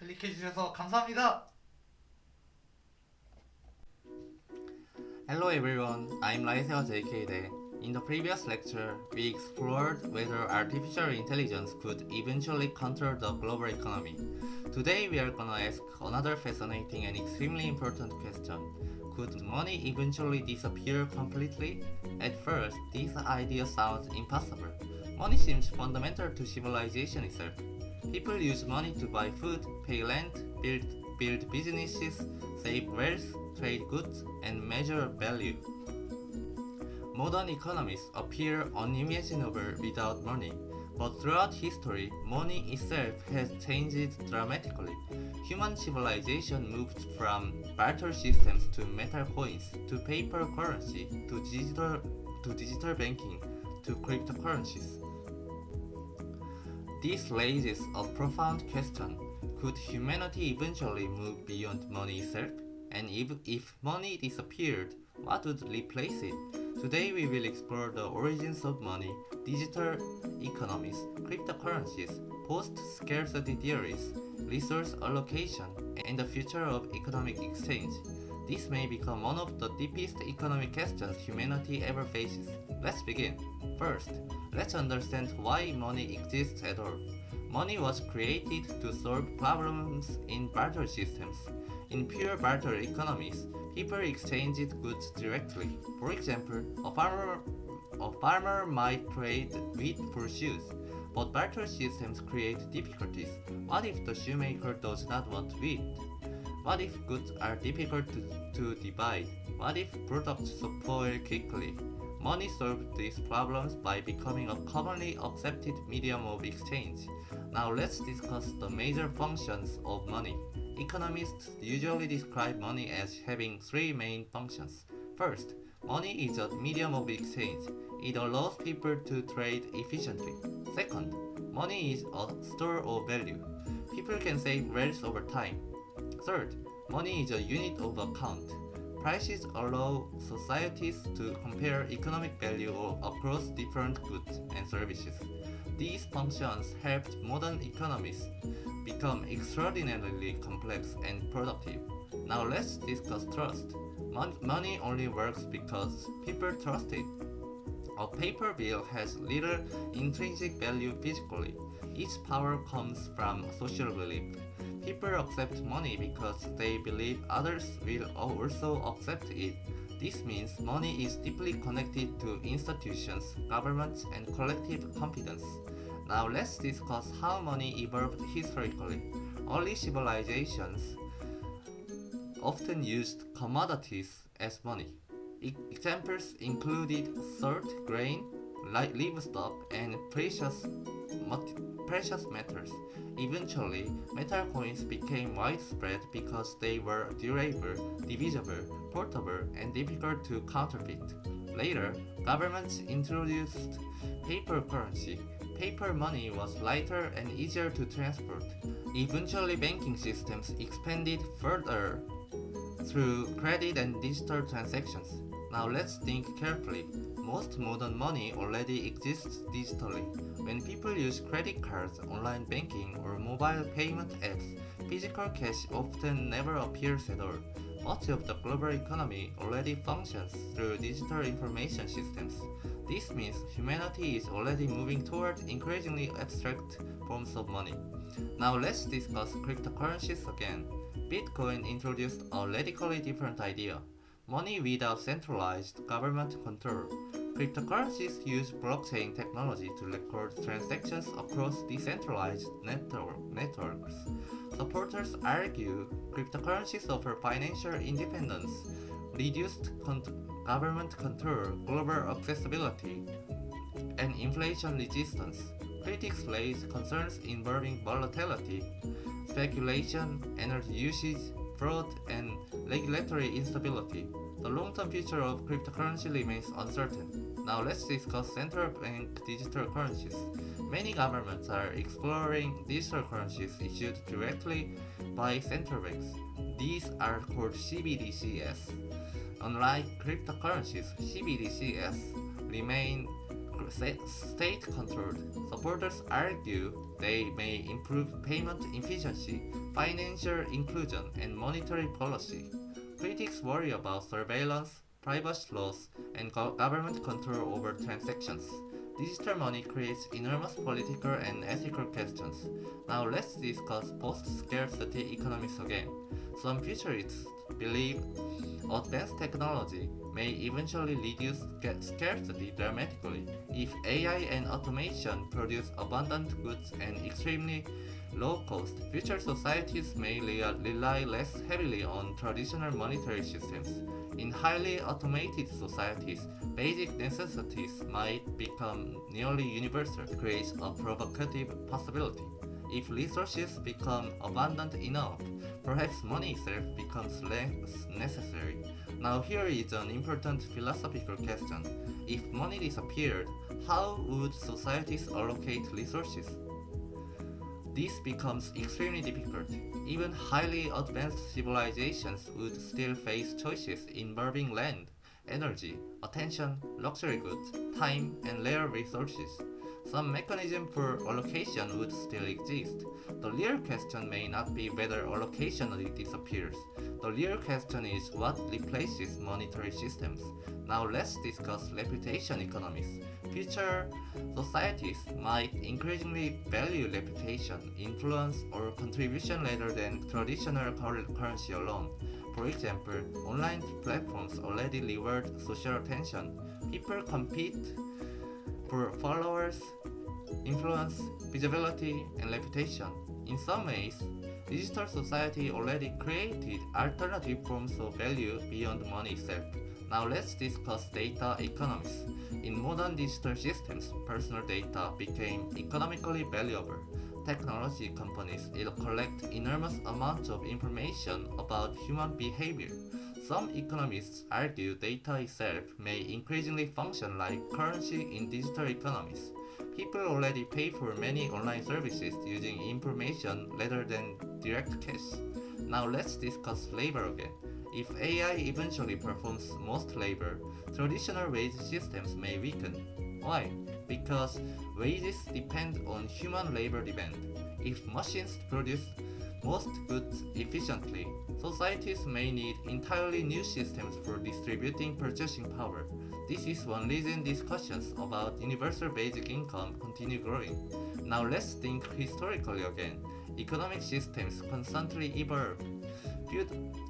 클릭해주셔서 감사합니다. Hello everyone, I'm Raiseo JK Dae. In the previous lecture, we explored whether artificial intelligence could eventually control the global economy. Today we are gonna ask another fascinating and extremely important question. Could money eventually disappear completely? At first, this idea sounds impossible. Money seems fundamental to civilization itself. People use money to buy food, pay rent, build businesses, save wealth, trade goods, and measure value. Modern economies appear unimaginable without money, but throughout history, money itself has changed dramatically. Human civilization moved from barter systems to metal coins, to paper currency, to digital banking, to cryptocurrencies. This raises a profound question. Could humanity eventually move beyond money itself? And if money disappeared, what would replace it? Today we will explore the origins of money, digital economies, cryptocurrencies, post-scarcity theories, resource allocation, and the future of economic exchange. This may become one of the deepest economic questions humanity ever faces. Let's begin. First, let's understand why money exists at all. Money was created to solve problems in barter systems. In pure barter economies, people exchanged goods directly. For example, a farmer might trade wheat for shoes, but barter systems create difficulties. What if the shoemaker does not want wheat? What if goods are difficult to divide? What if products spoil quickly? Money solved these problems by becoming a commonly accepted medium of exchange. Now let's discuss the major functions of money. Economists usually describe money as having three main functions. First, money is a medium of exchange. It allows people to trade efficiently. Second, money is a store of value. People can save wealth over time. Third, money is a unit of account. Prices allow societies to compare economic value across different goods and services. These functions helped modern economies become extraordinarily complex and productive. Now let's discuss trust. Money only works because people trust it. A paper bill has little intrinsic value physically. Its power comes from social belief. People accept money because they believe others will also accept it. This means money is deeply connected to institutions, governments, and collective confidence. Now let's discuss how money evolved historically. Early civilizations often used commodities as money. Examples included salt, grain, livestock, and precious metals. Eventually, metal coins became widespread because they were durable, divisible, portable, and difficult to counterfeit. Later, governments introduced paper currency. Paper money was lighter and easier to transport. Eventually, banking systems expanded further through credit and digital transactions. Now let's think carefully. Most modern money already exists digitally. When people use credit cards, online banking, or mobile payment apps, physical cash often never appears at all. Much of the global economy already functions through digital information systems. This means humanity is already moving toward increasingly abstract forms of money. Now let's discuss cryptocurrencies again. Bitcoin introduced a radically different idea. Money without centralized government control. Cryptocurrencies use blockchain technology to record transactions across decentralized networks. Supporters argue cryptocurrencies offer financial independence, reduced government control, global accessibility, and inflation resistance. Critics raise concerns involving volatility, speculation, energy usage, fraud, and regulatory instability. The long-term future of cryptocurrency remains uncertain. Now let's discuss central bank digital currencies. Many governments are exploring digital currencies issued directly by central banks. These are called CBDCs. Unlike cryptocurrencies, CBDCs remain state-controlled. Supporters argue they may improve payment efficiency, financial inclusion, and monetary policy. Critics worry about surveillance, privacy laws, and government control over transactions. Digital money creates enormous political and ethical questions. Now let's discuss post-scarcity economics again. Some futurists believe advanced technology may eventually reduce scarcity dramatically. If AI and automation produce abundant goods and extremely low cost, future societies may rely less heavily on traditional monetary systems. In highly automated societies, basic necessities might become nearly universal. It creates a provocative possibility. If resources become abundant enough, perhaps money itself becomes less necessary. Now here is an important philosophical question. If money disappeared, how would societies allocate resources? This becomes extremely difficult. Even highly advanced civilizations would still face choices involving land, energy, attention, luxury goods, time, and rare resources. Some mechanism for allocation would still exist. The real question may not be whether allocation disappears. The real question is what replaces monetary systems. Now let's discuss reputation economics. Future societies might increasingly value reputation, influence, or contribution rather than traditional currency alone. For example, online platforms already reward social attention. People compete for followers, influence, visibility, and reputation. In some ways, digital society already created alternative forms of value beyond money itself. Now let's discuss data economics. In modern digital systems, personal data became economically valuable. Technology companies collect enormous amounts of information about human behavior. Some economists argue data itself may increasingly function like currency in digital economies. People already pay for many online services using information rather than direct cash. Now let's discuss labor again. If AI eventually performs most labor, traditional wage systems may weaken. Why? Because wages depend on human labor demand. If machines produce most goods efficiently, societies may need entirely new systems for distributing purchasing power. This is one reason discussions about universal basic income continue growing. Now let's think historically again. Economic systems constantly evolve.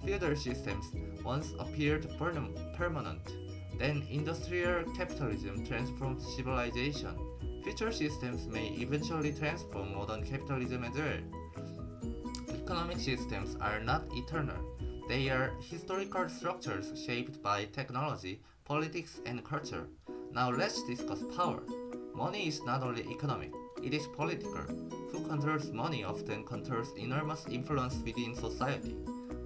Feudal systems once appeared permanent. Then industrial capitalism transformed civilization. Future systems may eventually transform modern capitalism as well. Economic systems are not eternal. They are historical structures shaped by technology, politics, and culture. Now let's discuss power. Money is not only economic, it is political. Who controls money often controls enormous influence within society.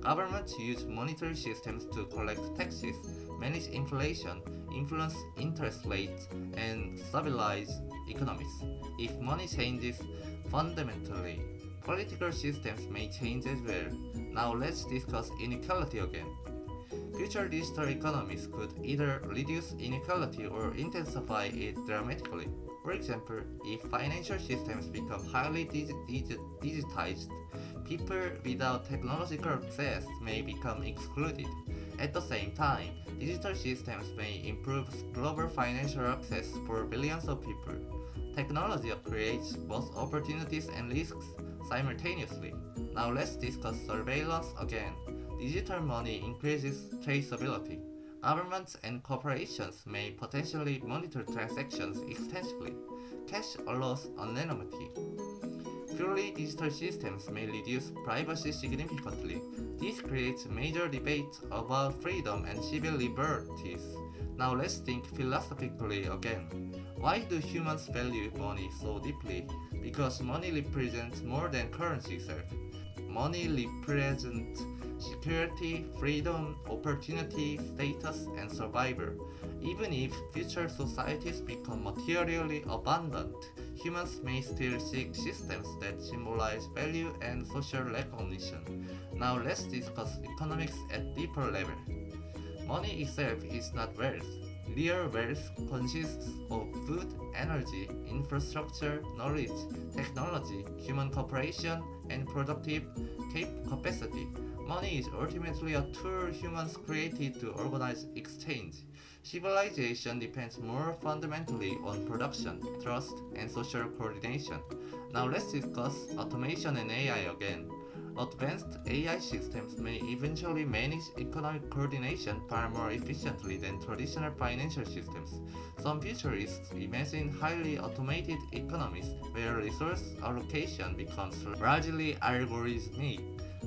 Governments use monetary systems to collect taxes, manage inflation, influence interest rates, and stabilize economies. If money changes fundamentally, political systems may change as well. Now let's discuss inequality again. Future digital economies could either reduce inequality or intensify it dramatically. For example, if financial systems become highly digitized, people without technological access may become excluded. At the same time, digital systems may improve global financial access for billions of people. Technology creates both opportunities and risks simultaneously. Now let's discuss surveillance again. Digital money increases traceability. Governments and corporations may potentially monitor transactions extensively. Cash allows anonymity. Purely digital systems may reduce privacy significantly. This creates major debate about freedom and civil liberties. Now let's think philosophically again. Why do humans value money so deeply? Because money represents more than currency itself. Money represents security, freedom, opportunity, status, and survival. Even if future societies become materially abundant, humans may still seek systems that symbolize value and social recognition. Now let's discuss economics at deeper level. Money itself is not wealth. Real wealth consists of food, energy, infrastructure, knowledge, technology, human cooperation, and productive capacity. Money is ultimately a tool humans created to organize exchange. Civilization depends more fundamentally on production, trust, and social coordination. Now let's discuss automation and AI again. Advanced AI systems may eventually manage economic coordination far more efficiently than traditional financial systems. Some futurists imagine highly automated economies where resource allocation becomes largely algorithmic.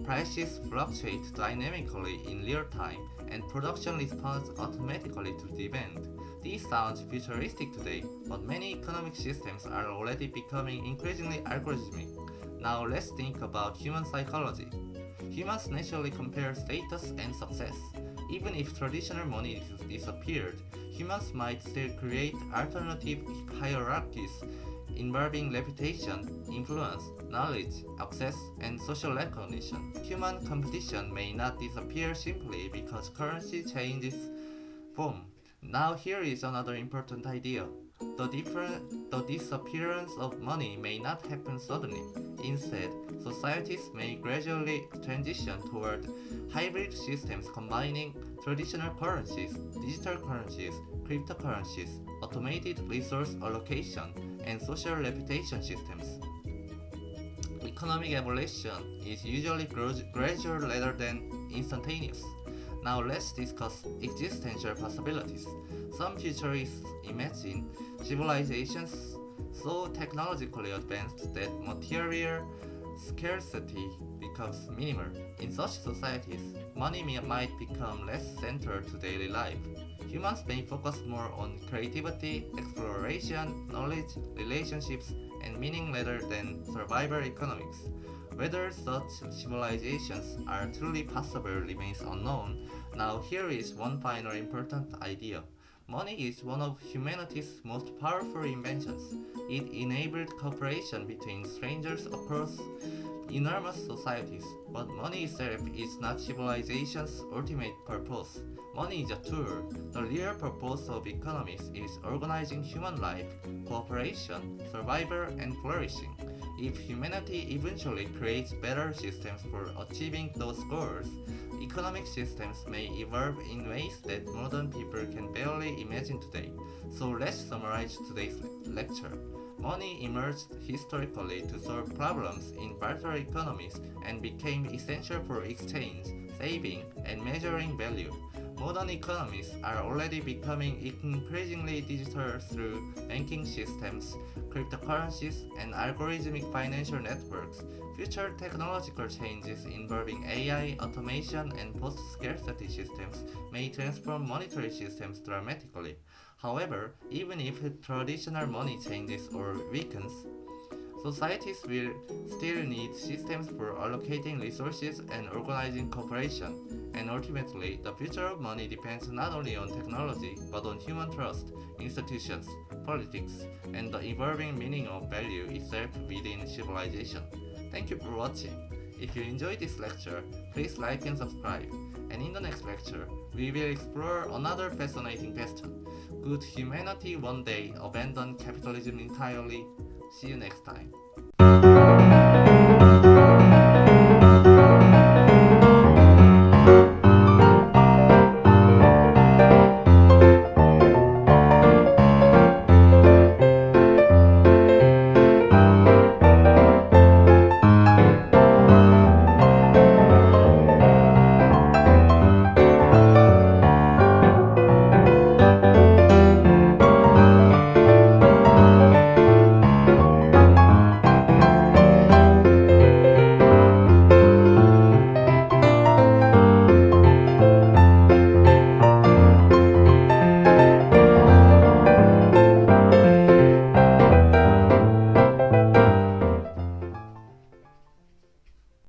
Prices fluctuate dynamically in real time, and production responds automatically to demand. This sounds futuristic today, but many economic systems are already becoming increasingly algorithmic. Now let's think about human psychology. Humans naturally compare status and success. Even if traditional money disappeared, humans might still create alternative hierarchies involving reputation, influence, knowledge, access, and social recognition. Human competition may not disappear simply because currency changes form. Now here is another important idea. The disappearance of money may not happen suddenly. Instead, societies may gradually transition toward hybrid systems combining traditional currencies, digital currencies, cryptocurrencies, automated resource allocation, and social reputation systems. Economic evolution is usually gradual rather than instantaneous. Now let's discuss existential possibilities. Some futurists imagine civilizations so technologically advanced that material scarcity becomes minimal. In such societies, money might become less central to daily life. Humans may focus more on creativity, exploration, knowledge, relationships, and meaning rather than survival economics. Whether such civilizations are truly possible remains unknown. Now, here is one final important idea. Money is one of humanity's most powerful inventions. It enabled cooperation between strangers across enormous societies, but money itself is not civilization's ultimate purpose. Money is a tool. The real purpose of economies is organizing human life, cooperation, survival, and flourishing. If humanity eventually creates better systems for achieving those goals, economic systems may evolve in ways that modern people can barely imagine today. So let's summarize today's lecture. Money emerged historically to solve problems in barter economies and became essential for exchange, saving, and measuring value. Modern economies are already becoming increasingly digital through banking systems, cryptocurrencies, and algorithmic financial networks. Future technological changes involving AI, automation, and post-scarcity systems may transform monetary systems dramatically. However, even if traditional money changes or weakens, societies will still need systems for allocating resources and organizing cooperation. And ultimately, the future of money depends not only on technology but on human trust, institutions, politics, and the evolving meaning of value itself within civilization. Thank you for watching. If you enjoyed this lecture, please like and subscribe. And in the next lecture, we will explore another fascinating question. Could humanity one day abandon capitalism entirely? See you next time.